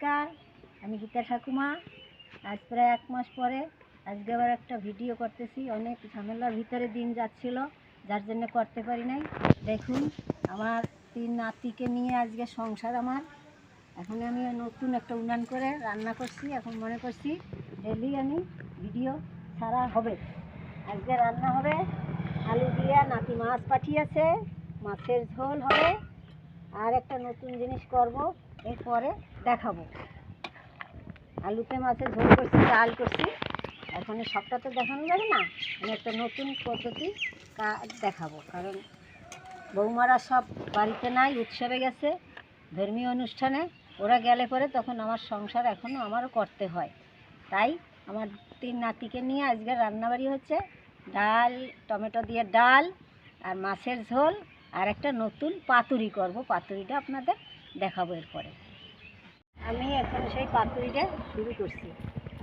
নমস্কার, আমি গীতা ঠাকুমা। আজ প্রায় 1 মাস পরে আজকে আবার একটা ভিডিও করতেছি। অনেক ঝামেলার ভিতরে দিন যাচ্ছিল, যার জন্য করতে পারি নাই। দেখুন, আমার 3 নাতিকে নিয়ে আজকে সংসার আমার। এখন আমি নতুন একটা উনান করে রান্না করছি। এখন মনে করছি ডেলি আমি ভিডিও ছাড়া হবে। আজকে রান্না হবে আলু দিয়ে, নাতি মাছ পাঠিয়েছে, মাছের ঝোল হবে। আর একটা নতুন জিনিস করব, এরপরে দেখাবো। আলুতে মাছের ঝোল করছি, ডাল করছি। এখন সবটা তো দেখানো যাবে না, আমি একটা নতুন পদ্ধতি দেখাবো। কারণ বৌমারা সব বাড়িতে নাই, উৎসবে গেছে, ধর্মীয় অনুষ্ঠানে। ওরা গেলে পরে তখন আমার সংসার এখনও আমারও করতে হয়। তাই আমার 3 নাতিকে নিয়ে আজকে রান্নাবাড়ি হচ্ছে। ডাল, টমেটো দিয়ে ডাল আর মাছের ঝোল, আর একটা নতুন পাতুরি করব। পাতুরিটা আপনাদের দেখাবো এরপরে। আমি এখন সেই পাতুরিটা শুরু করছি।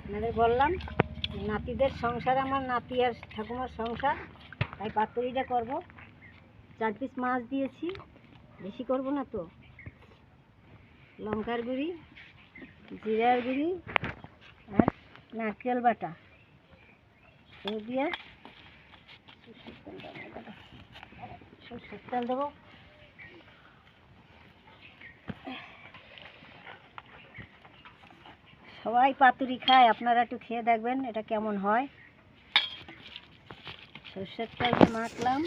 আপনাদের বললাম নাতিদের সংসার, আমার নাতি আর ঠাকুমার সংসার, তাই পাতুরিটা করব। 4 পিস মাছ দিয়েছি, বেশি করব না তো। লঙ্কার গুঁড়ি, জিরার গুঁড়ি আর নারকেল বাটা দিয়ে সরষের তেল দেবো। সবাই পাতুরি খায়, আপনারা একটু খেয়ে দেখবেন এটা কেমন হয়। সরষের তেল দিয়ে মাখলাম,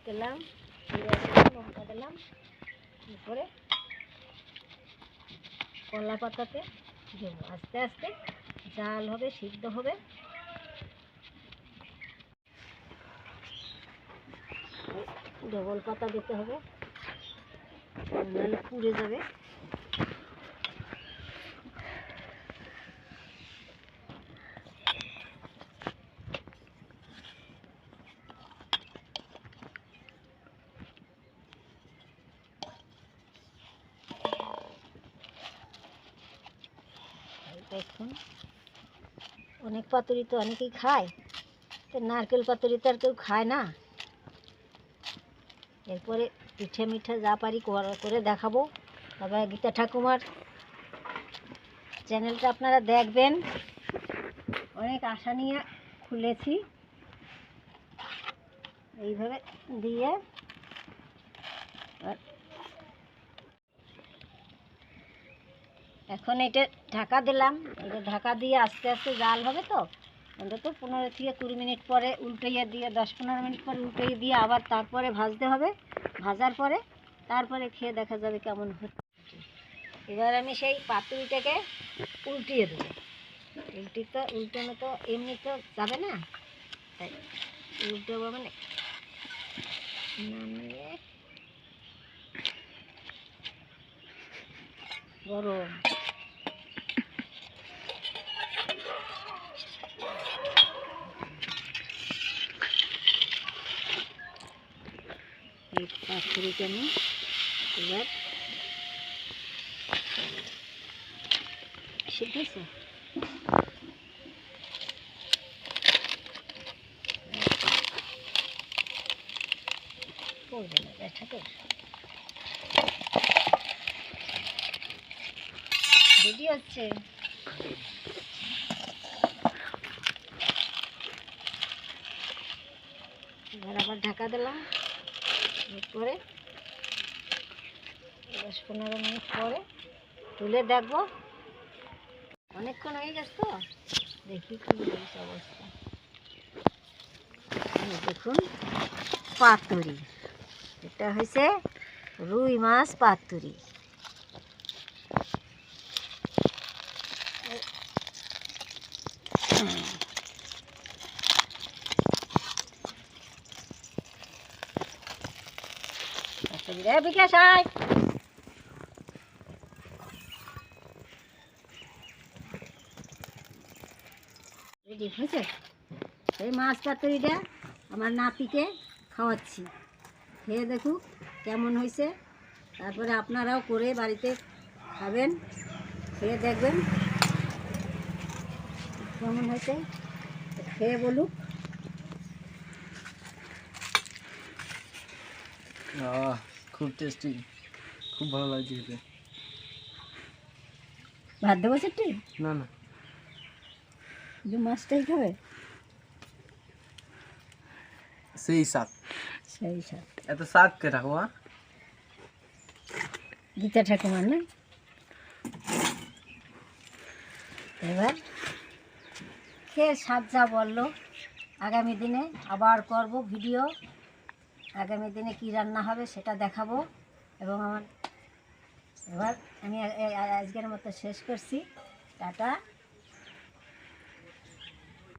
দিলাম, লঙ্কা দিলাম, এরপরে কলা পাতাতে দেবো। আস্তে আস্তে জাল হবে, সিদ্ধ হবে। ডবল পাতা দিতে হবে, নাহলে পুড়ে যাবে। দেখুন, অনেক পাতুরি তো অনেকেই খায়, তো নারকেল পাতুরি তো আর কেউ খায় না। এরপরে পিঠে মিঠে যা পারি করে দেখাবো। তবে গীতা ঠাকুমার চ্যানেলটা আপনারা দেখবেন, অনেক আশা নিয়ে খুলেছি। এইভাবে দিয়ে এখন এটা ঢাকা দিলাম। এটা ঢাকা দিয়ে আস্তে আস্তে জাল হবে তো অন্তত 15 থেকে 20 মিনিট পরে উল্টাইয়ে দিয়ে, 10-15 মিনিট পরে উল্টাইয়ে দিয়ে আবার তারপরে ভাজতে হবে। ভাজার পরে তারপরে খেয়ে দেখা যাবে কেমন হচ্ছে। এবার আমি সেই পাতুরিটাকে উল্টিয়ে দেবো। উল্টানো তো এমনি তো যাবে না, তাই উল্টাবো। মানে নামিয়ে গরম এই পাতুরিটা আমি এবার সিদ্ধ হয়েছে। পড়বে না, ব্যথা তো রেডি হচ্ছে। এবার আবার ঢাকা দিলাম। এরপরে 10-15 মিনিট পরে তুলে দেখবো। অনেকক্ষণ হয়ে গেছে তো, দেখি কি হয়েছে অবস্থা। দেখুন, পাতুরি, এটা হয়েছে রুই মাছ পাতুরি। বিকাশ আয়, রেডি হয়েছে। এই মাছ পাতুরিটা আমার নাতিকে খাওয়াচ্ছি, খেয়ে দেখুক কেমন হয়েছে। তারপরে আপনারাও করে বাড়িতে খাবেন, খেয়ে দেখবেন কেমন হয়েছে, খেয়ে বলুক। খুব টেস্টি, খুব ভালো লাগছে খেতে। ভাত দেবো সেটি না না, যে মাছটাই খাবে সেই সাত সেই সব এত সাত কে রাখো? গীতা ঠাকুমার না। এবার খেয়ে স্বাদ যা বললো, আগামী দিনে আবার করব ভিডিও। আগামী দিনে কি রান্না হবে সেটা দেখাবো। এবং আমার এবার আমি আজকের মতো শেষ করছি। টাটা।